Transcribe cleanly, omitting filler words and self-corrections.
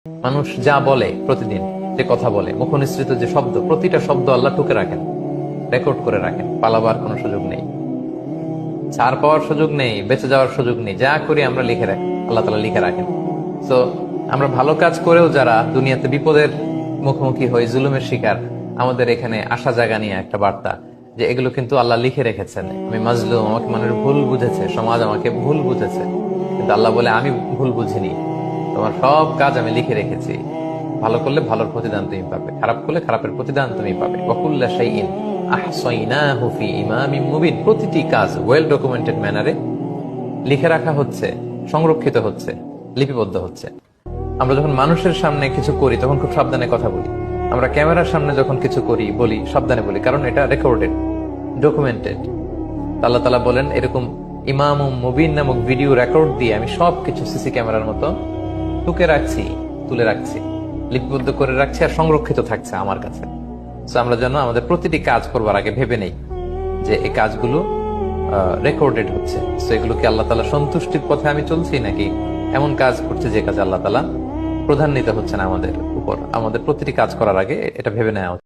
মানুষ যা বলে প্রতিদিন, যে কথা বলে, মুখনিসৃত যে শব্দ, প্রতিটা শব্দ আল্লাহ টুকে রাখেন, রেকর্ড করে রাখেন। পালাবার কোনো সুযোগ নেই, ছাড় পাওয়ার সুযোগ নেই, বেঁচে যাওয়ার সুযোগ নেই। যা করি আমরা লিখে রাখি, আল্লাহ তাআলা লিখে রাখেন। তো আমরা ভালো কাজ করেও যারা দুনিয়াতে বিপদের মুখোমুখি হই, জুলুমের শিকার, আমাদের এখানে আশা জাগা নিয়ে একটা বার্তা যে এগুলো কিন্তু আল্লাহ লিখে রেখেছেন। আমি মাজলুম, আমাকে মানুষ ভুল বুঝেছে, সমাজ আমাকে ভুল বুঝেছে, কিন্তু আল্লাহ বলে আমি ভুল বুঝিনি, তোমার সব কাজ আমি লিখে রেখেছি। ভালো করলে ভালোর প্রতিদান তুমি পাবে, খারাপ করলে খারাপের প্রতিদান তুমি পাবে। ওয়াকুল্লা শাইইন আহসাইনাহু ফি ইমামিম মুবিন। প্রতিটি কাজ ওয়েল ডকুমেন্টেড ম্যানারে লিখে রাখা হচ্ছে, সংরক্ষিত হচ্ছে, লিপিবদ্ধ হচ্ছে। আমরা যখন মানুষের সামনে কিছু করি তখন খুব সাবধানে কথা বলি। আমরা ক্যামেরার সামনে যখন কিছু করি বলি, সাবধানে বলি, কারণ এটা রেকর্ডেড, ডকুমেন্টেড। আল্লাহ তাআলা বলেন এরকম ইমামুম মুবিন নামক ভিডিও রেকর্ড দিয়ে আমি সবকিছু সিসি ক্যামেরার মতো টুকে রাখছি, তুলে রাখছি, লিপিবদ্ধ করে রাখছি, আর সংরক্ষিত থাকছে আমার কাছে। তো আমরা যেন আমাদের প্রতিটি কাজ করবার আগে ভেবে নেই যে এই কাজগুলো রেকর্ডেড হচ্ছে। তো এগুলো কি আল্লাহ তাআলা সন্তুষ্টির পথে আমি চলছি, নাকি এমন কাজ করছে যে কাজে আল্লাহ তাআলা প্রধান্বিত হচ্ছেন আমাদের উপর। আমাদের প্রতিটি কাজ করার আগে এটা ভেবে নেওয়া উচিত।